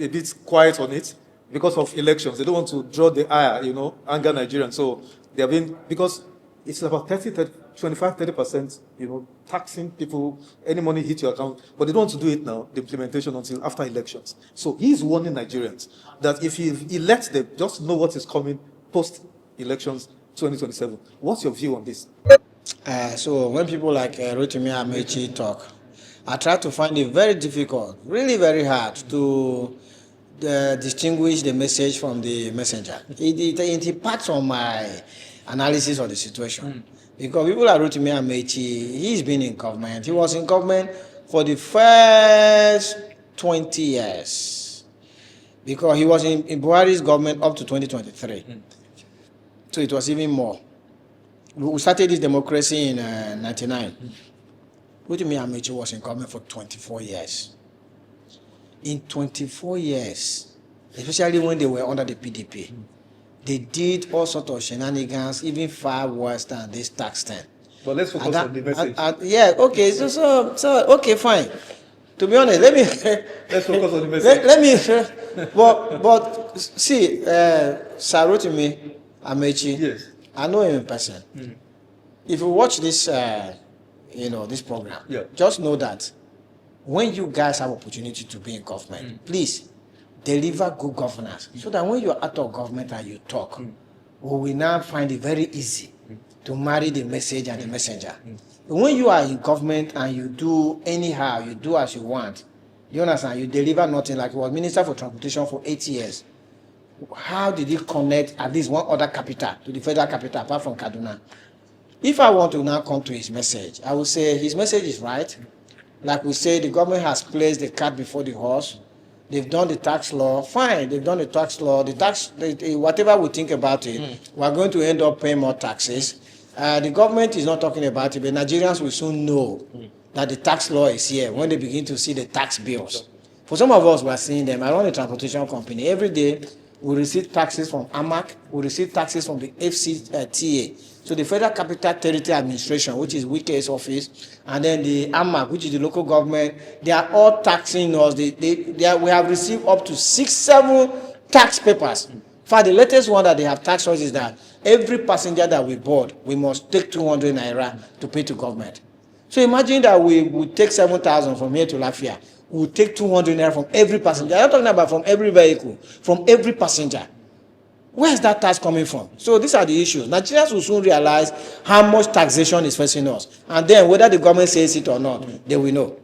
a bit quiet on it because of elections. They don't want to draw the ire, anger Nigerians. So they have been, because it's about 25-30%, taxing people, any money hit your account, but they don't want to do it now, the implementation, until after elections. So he's warning Nigerians that if he lets them, just know what is coming post-elections 2027. What's your view on this? So when people like Rotimi Amaechi talk, I try to find it very difficult, really very hard to distinguish the message from the messenger. It impacts on my analysis of the situation. Because people like Rotimi Amaechi, he's been in government. He was in government for the first 20 years. Because he was in Buhari's government up to 2023. So it was even more. We started this democracy in 99. Rotimi Amaechi was in government for 24 years. In 24 years, especially when they were under the PDP, they did all sorts of shenanigans, even far worse than this tax thing. But let's focus on the message. Okay, so okay, fine. To be honest, let me let's focus on the message. Let me but see, Sir Rotimi Amaechi, yes, I know him in person. If you watch this this program, just know that when you guys have opportunity to be in government, please deliver good governance, so that when you're out of government and you talk, we will now find it very easy to marry the message and the messenger. But when you are in government and you do anyhow, you do as you want, you understand, you deliver nothing. Like he was Minister for Transportation for 8 years. How did he connect at least one other capital to the federal capital apart from Kaduna? If I want to now come to his message, I will say his message is right. Like we say, the government has placed the cart before the horse. They've done the tax law. Fine, they've done the tax law. Whatever we think about it, we're going to end up paying more taxes. The government is not talking about it, but Nigerians will soon know that the tax law is here when they begin to see the tax bills. For some of us, we are seeing them. I run a transportation company. Every day, we receive taxes from AMAC. We receive taxes from the FCTA. So the Federal Capital Territory Administration, which is Wike's office, and then the AMAC, which is the local government, they are all taxing us. We have received up to 6-7 tax papers. In fact, the latest one that they have taxed us is that every passenger that we board, we must take 200 naira to pay to government. So imagine that we would take 7,000 from here to Lafia. We would take 200 naira from every passenger. I'm not talking about from every vehicle, from every passenger. Where is that tax coming from? So these are the issues. Nigerians will soon realize how much taxation is facing us. And then whether the government says it or not, they will know.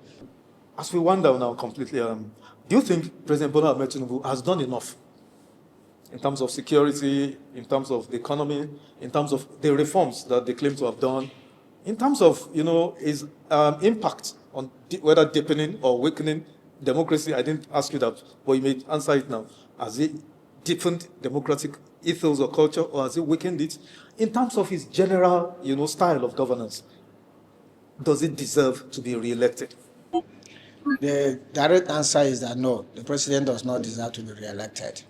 As we wind down now completely, do you think President Bola Ahmed Tinubu has done enough in terms of security, in terms of the economy, in terms of the reforms that they claim to have done, in terms of, his impact on whether deepening or weakening democracy? I didn't ask you that, but you may answer it now. Has it deepened democratic ethos or culture, or has it weakened it? In terms of his general, style of governance, does it deserve to be re-elected? The direct answer is that no, the president does not deserve to be re-elected.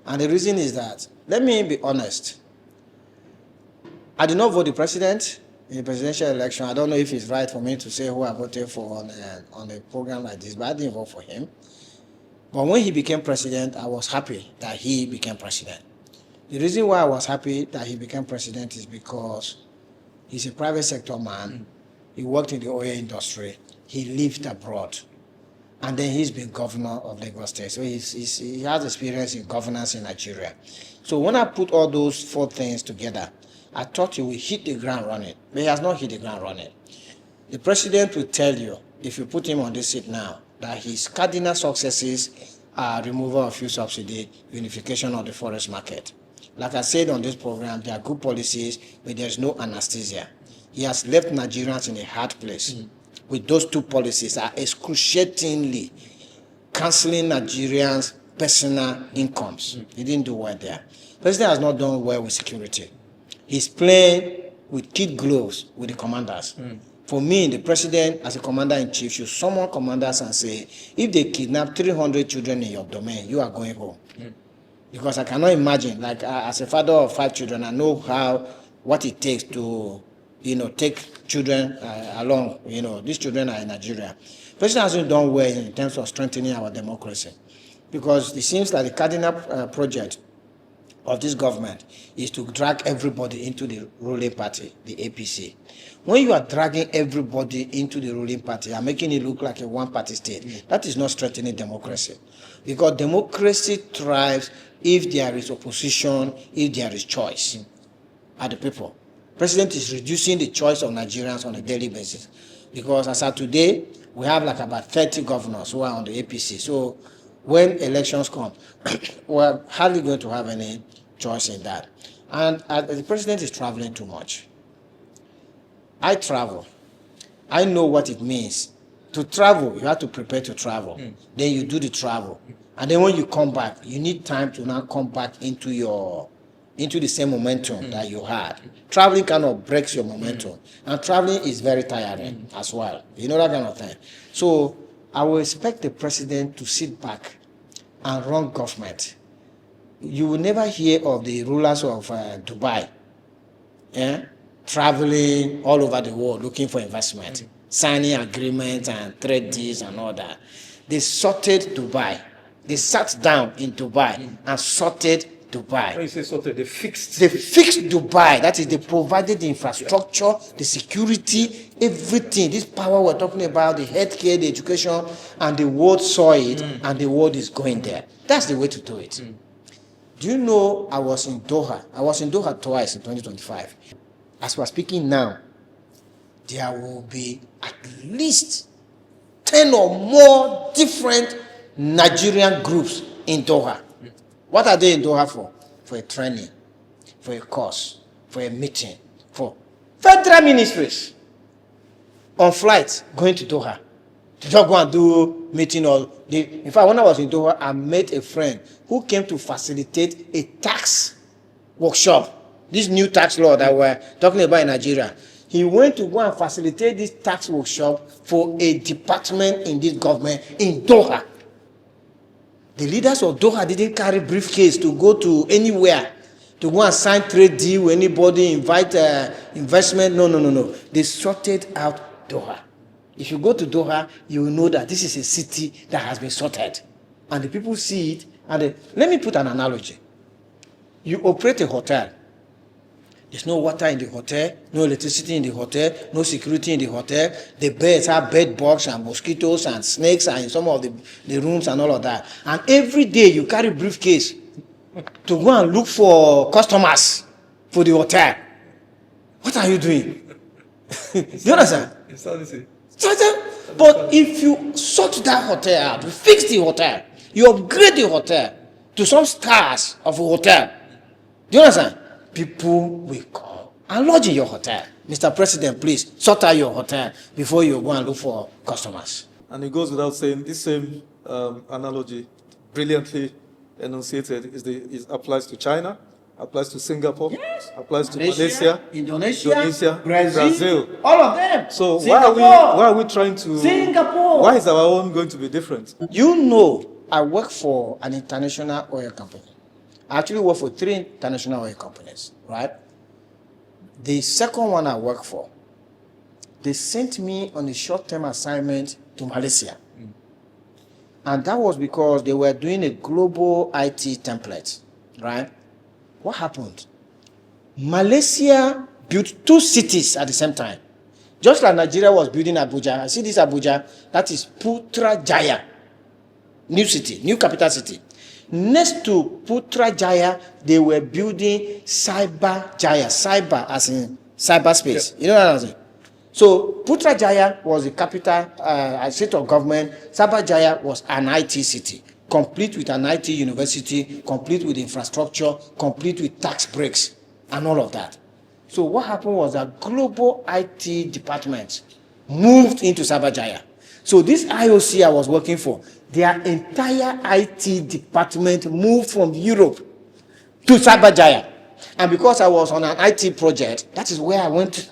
And the reason is that, let me be honest, I did not vote the president in the presidential election. I don't know if it's right for me to say who I voted for on a program like this, but I didn't vote for him. But when he became president, I was happy that he became president. The reason why I was happy that he became president is because he's a private sector man. He worked in the oil industry. He lived abroad. And then he's been governor of Lagos State. So he has experience in governance in Nigeria. So when I put all those 4 things together, I thought he would hit the ground running. But he has not hit the ground running. The president will tell you, if you put him on this seat now, that his cardinal successes are removal of fuel subsidy, unification of the forest market. Like I said on this program, there are good policies, but there's no anesthesia. He has left Nigerians in a hard place. With those 2 policies are excruciatingly cancelling Nigerians' personal incomes. He didn't do well there. The president has not done well with security. He's playing with kid gloves with the commanders. For me, the president, as a commander-in-chief, should summon commanders and say, if they kidnap 300 children in your domain, you are going home. Because I cannot imagine, like as a father of 5 children, I know what it takes to, take children along. These children are in Nigeria. The president hasn't done well in terms of strengthening our democracy. Because it seems like the cardinal project of this government is to drag everybody into the ruling party, the APC. When you are dragging everybody into the ruling party and making it look like a one-party state, that is not strengthening democracy. Because democracy thrives if there is opposition, if there is choice at the people. President is reducing the choice of Nigerians on a daily basis. Because as of today, we have like about 30 governors who are on the APC. So when elections come, we're hardly going to have any choice in that. And the president is traveling too much. I travel. I know what it means. To travel, you have to prepare to travel. Then you do the travel. And then when you come back, you need time to now come back into the same momentum that you had. Traveling kind of breaks your momentum. And traveling is very tiring as well. You know that kind of thing. So I will expect the president to sit back and run government. You will never hear of the rulers of Dubai traveling all over the world looking for investment, signing agreements and trade deals and all that. They sorted Dubai. They sat down in Dubai and sorted Dubai. When you say sorted, they fixed Dubai. That is, they provided the infrastructure, the security, everything. This power we're talking about, the healthcare, the education, and the world saw it, and the world is going there. That's the way to do it. Do you know I was in Doha? I was in Doha twice in 2025. As we're speaking now, there will be at least 10 or more different Nigerian groups in Doha. What are they in Doha for? For a training, for a course, for a meeting, for federal ministries on flights going to Doha. to just go and do meeting in fact, when I was in Doha, I met a friend who came to facilitate a tax workshop. This new tax law that we're talking about in Nigeria. He went to go and facilitate this tax workshop for a department in this government in Doha. The leaders of Doha didn't carry briefcase to go to anywhere to go and sign trade deal with anybody, invite investment. No. They sorted out Doha. If you go to Doha, you will know that this is a city that has been sorted. And the people see it. And let me put an analogy. You operate a hotel. There's no water in the hotel, no electricity in the hotel, no security in the hotel. The beds have bed bugs and mosquitoes and snakes and in some of the rooms and all of that. And every day you carry briefcase to go and look for customers for the hotel. What are you doing? Do you understand? But if you sort that hotel out, you fix the hotel, you upgrade the hotel to some stars of a hotel. Do you understand? People will come and lodge in your hotel. Mr. President, please sort out your hotel before you go and look for customers. And it goes without saying, this same analogy, brilliantly enunciated, applies to China, applies to Singapore, yes, applies to Malaysia, Indonesia, Brazil, all of them. So why are we trying to? Singapore. Why is our own going to be different? You know, I work for an international oil company. I actually work for 3 international oil companies, right? The second one I work for, they sent me on a short-term assignment to Malaysia. And that was because they were doing a global IT template, right? What happened? Malaysia built 2 cities at the same time. Just like Nigeria was building Abuja. I see this Abuja, that is Putrajaya, new city, new capital city. Next to Putrajaya, they were building Cyberjaya, cyber as in cyberspace. Yeah. You know what I'm saying? So Putrajaya was the capital, a seat of government. Cyberjaya was an IT city, complete with an IT university, complete with infrastructure, complete with tax breaks, and all of that. So what happened was that global IT department moved into Cyberjaya. So this IOC I was working for, their entire IT department moved from Europe to Cyberjaya. And because I was on an IT project, that is where I went.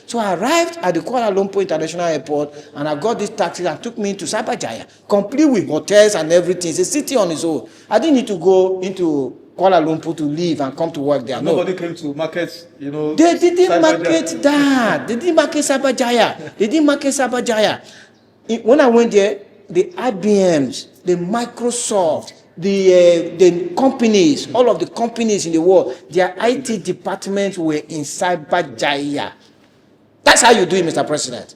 So I arrived at the Kuala Lumpur International Airport, and I got this taxi that took me to Cyberjaya, complete with hotels and everything. It's a city on its own. I didn't need to go into Kuala Lumpur to leave and come to work there. Nobody came to market, you know. They didn't market that. They didn't market Cyberjaya. They didn't market Cyberjaya. When I went there, the IBMs, the Microsoft, the companies, all of the companies in the world, their IT departments were in Cyberjaya. That's how you do it, Mr. President.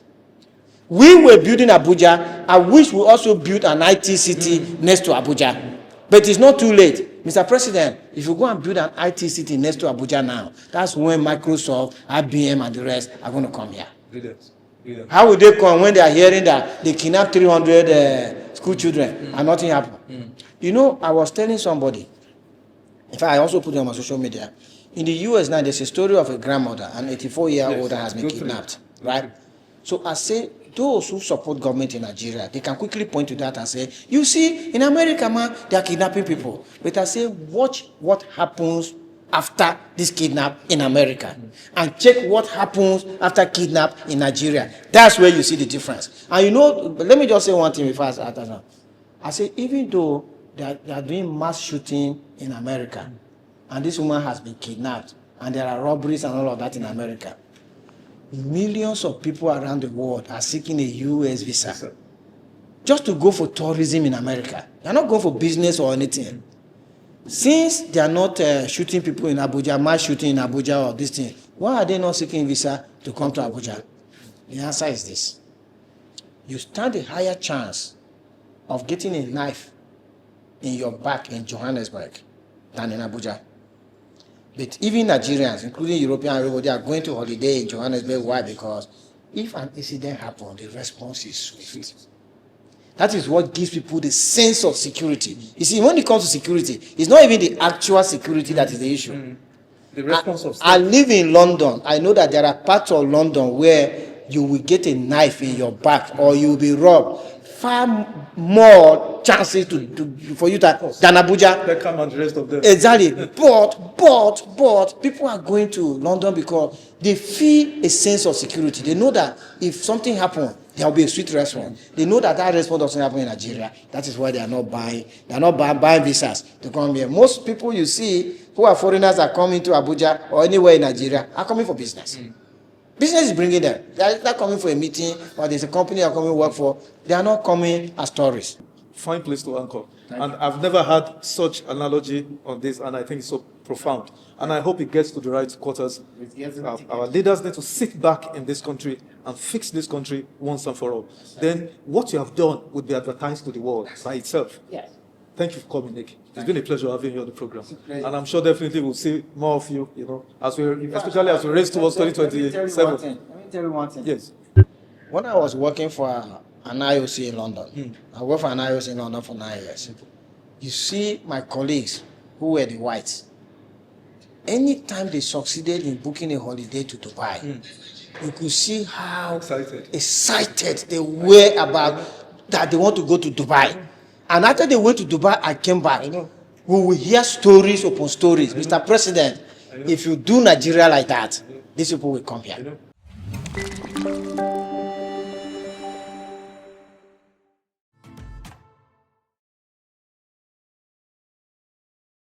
We were building Abuja. I wish we also built an IT city next to Abuja. But it's not too late. Mr. President, if you go and build an IT city next to Abuja now, that's when Microsoft, IBM, and the rest are going to come here. Brilliant. Yeah. How would they come when they are hearing that they kidnapped 300 school children and nothing happened? You know, I was telling somebody, in fact, I also put it on my social media. In the US now, there's a story of a grandmother, an 84-year-old that has been kidnapped, right? So I say, those who support government in Nigeria, they can quickly point to that and say, you see, in America, man, they are kidnapping people. But I say, watch what happens after this kidnap in America and check what happens after kidnap in Nigeria. That's where you see the difference. And you know, let me just say one thing before I say, even though they are doing mass shooting in America and this woman has been kidnapped and there are robberies and all of that in America, millions of people around the world are seeking a US visa just to go for tourism in America. They're not going for business or anything. Since they are not shooting people in Abuja, mass shooting in Abuja or this thing, why are they not seeking visa to come to Abuja? The answer is this. You stand a higher chance of getting a knife in your back in Johannesburg than in Abuja. But even Nigerians, including European everybody, are going to holiday in Johannesburg. Why? Because if an incident happens, the response is swift. That is what gives people the sense of security. You see, when it comes to security, it's not even the actual security that is the issue. The response of state. I live in London. I know that there are parts of London where you will get a knife in your back or you will be robbed. Far more chances for you than Abuja. Beckham and the rest of them. Exactly. But people are going to London because they feel a sense of security. They know that if something happens, there will be a sweet response. They know that response doesn't happen in Nigeria. That is why they are not buying. They are not buying visas to come here. Most people you see who are foreigners are coming to Abuja or anywhere in Nigeria are coming for business. Business is bringing them. They are not coming for a meeting or there's a company they are coming to work for. They are not coming as tourists. Fine place to anchor. And I've never had such analogy on this, and I think it's so profound. And I hope it gets to the right quarters. Our leaders need to sit back in this country and fix this country once and for all. Then what you have done would be advertised to the world by itself. Yes. Thank you for coming, Nick. It's been a pleasure having you on the program. And I'm sure definitely we'll see more of you, especially as we race towards 2027. Let me tell you one thing. Yes. When I was working for an IOC in London, I worked for an IOC in London for 9 years. You see my colleagues who were the whites, anytime they succeeded in booking a holiday to Dubai, you could see how excited they were about that they want to go to Dubai. And after they went to Dubai, I came back. We will hear stories upon stories. Mr. President, if you do Nigeria like that, these people will come here.